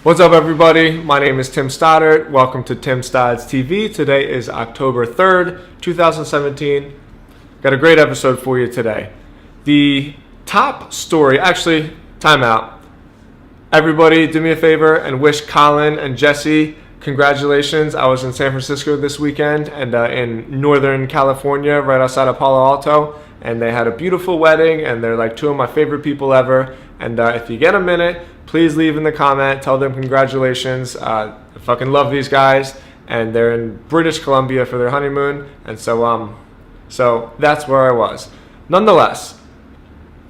What's up, everybody? My name is Tim Stoddard. Welcome to Tim Stodds TV. Today is October 3rd, 2017. Got a great episode for you today. The top story, actually, time out. Everybody, do me a favor and wish Colin and Jesse congratulations. I was in San Francisco this weekend and in Northern California, right outside of Palo Alto, and they had a beautiful wedding, and they're like two of my favorite people ever. And if you get a minute, please leave in the comment, tell them congratulations. I fucking love these guys, and they're in British Columbia for their honeymoon, and so that's where I was. Nonetheless,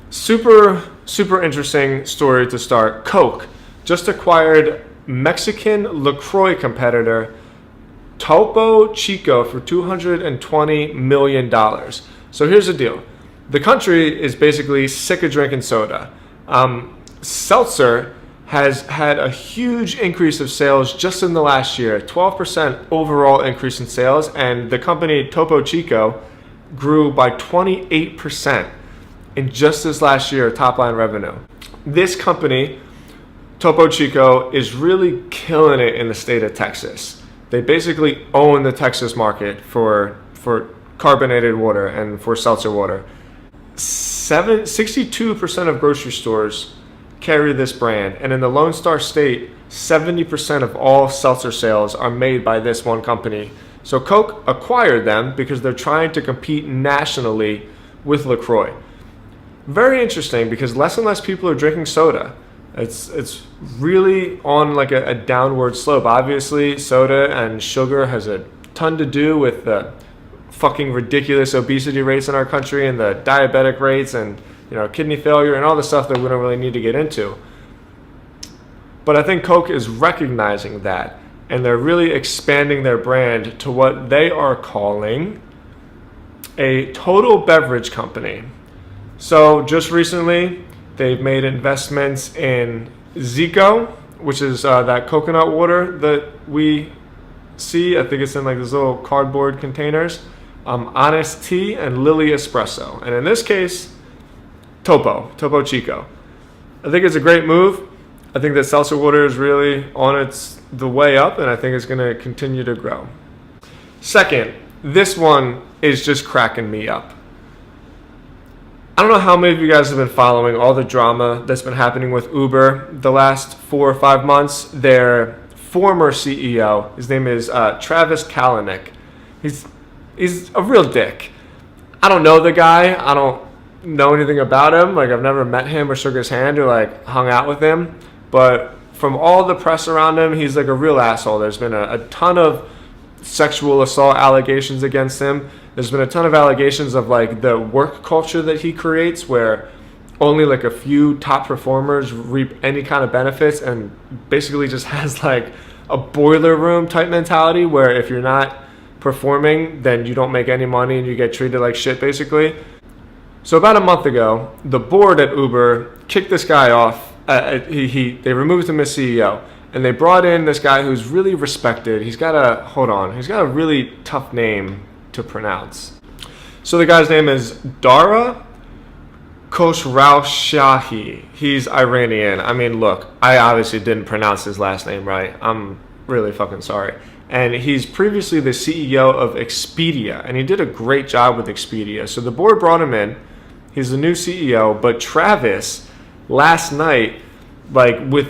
super interesting story to start. Coke just acquired Mexican LaCroix competitor Topo Chico for $220 million. So here's the deal. The country is basically sick of drinking soda. Seltzer has had a huge increase of sales just in the last year, 12% overall increase in sales, and the company Topo Chico grew by 28% in just this last year top line revenue. This company, Topo Chico, is really killing it in the state of Texas. They basically own the Texas market for carbonated water and for seltzer water. 62% of grocery stores carry this brand, and in the Lone Star State, 70% of all seltzer sales are made by this one company. So Coke acquired them because they're trying to compete nationally with LaCroix. Very interesting, because less and less people are drinking soda. It's really on like a downward slope. Obviously, soda and sugar has a ton to do with the fucking ridiculous obesity rates in our country and the diabetic rates and kidney failure and all the stuff that we don't really need to get into. But I think Coke is recognizing that, and they're really expanding their brand to what they are calling a total beverage company. So just recently, they've made investments in Zico, which is that coconut water that we see. I think it's in like these little cardboard containers. Honest Tea and Lily Espresso. And in this case, Topo Chico. I think it's a great move. I think that seltzer water is really on the way up, and I think it's going to continue to grow. Second, this one is just cracking me up. I don't know how many of you guys have been following all the drama that's been happening with Uber the last 4 or 5 months. Their former CEO, his name is Travis Kalanick. He's a real dick. I don't know the guy. I don't know anything about him. Like, I've never met him or shook his hand or like hung out with him. But from all the press around him, he's like a real asshole. There's been a ton of sexual assault allegations against him. There's been a ton of allegations of like the work culture that he creates, where only like a few top performers reap any kind of benefits, and basically just has like a boiler room type mentality where if you're not performing, then you don't make any money and you get treated like shit, basically. So about a month ago, the board at Uber kicked this guy off. They removed him as CEO, and they brought in this guy who's really respected. He's got a really tough name to pronounce. So the guy's name is Dara Khosrowshahi. He's Iranian. I mean, look, I obviously didn't pronounce his last name right. I'm really fucking sorry. And he's previously the CEO of Expedia, and he did a great job with Expedia. So the board brought him in. He's the new CEO, but Travis, last night,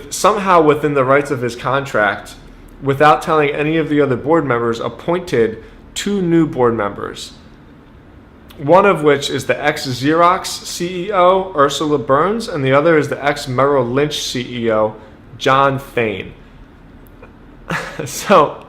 somehow within the rights of his contract, without telling any of the other board members, appointed 2 new board members. One of which is the ex-Xerox CEO, Ursula Burns, and the other is the ex-Merrill Lynch CEO, John Thain. So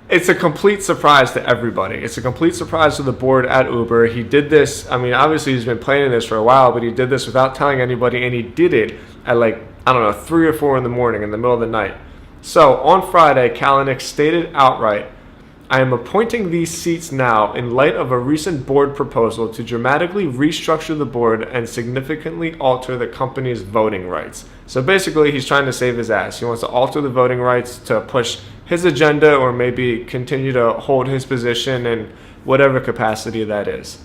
it's a complete surprise to everybody. It's a complete surprise to the board at Uber. He did this, I mean, obviously he's been planning this for a while, but he did this without telling anybody, and he did it at 3 or 4 in the morning, in the middle of the night. So on Friday, Kalanick stated outright, "I am appointing these seats now in light of a recent board proposal to dramatically restructure the board and significantly alter the company's voting rights." So basically, he's trying to save his ass. He wants to alter the voting rights to push his agenda, or maybe continue to hold his position in whatever capacity that is.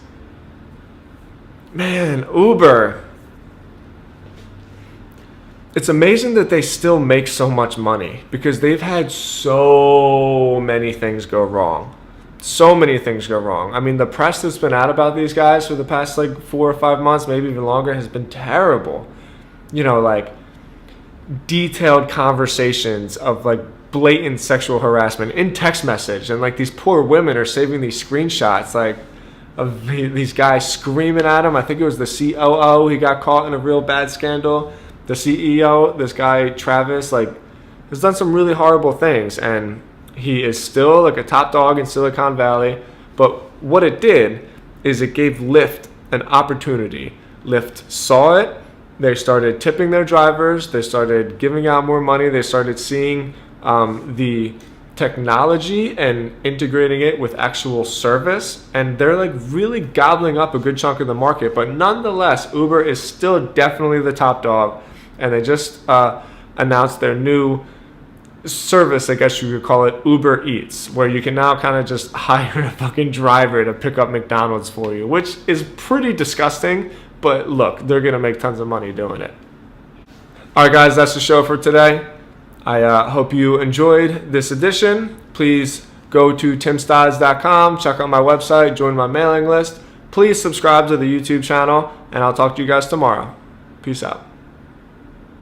Man, Uber. it's amazing that they still make so much money because they've had so many things go wrong. So many things go wrong. I mean, the press that's been out about these guys for the past like 4 or 5 months, maybe even longer, has been terrible. You know, like detailed conversations of like blatant sexual harassment in text message, and like these poor women are saving these screenshots like of these guys screaming at him. I think it was the COO. He got caught in a real bad scandal. The CEO, this guy Travis, like has done some really horrible things, and he is still like a top dog in Silicon Valley. But what it did is it gave Lyft an opportunity. Lyft saw it. They started tipping their drivers. They started giving out more money. They started seeing the technology and integrating it with actual service. And they're like really gobbling up a good chunk of the market. But nonetheless, Uber is still definitely the top dog. And they just announced their new service, I guess you could call it Uber Eats, where you can now kind of just hire a fucking driver to pick up McDonald's for you, which is pretty disgusting. But look, they're going to make tons of money doing it. All right, guys, that's the show for today. I hope you enjoyed this edition. Please go to timstides.com, check out my website, join my mailing list. Please subscribe to the YouTube channel, and I'll talk to you guys tomorrow. Peace out.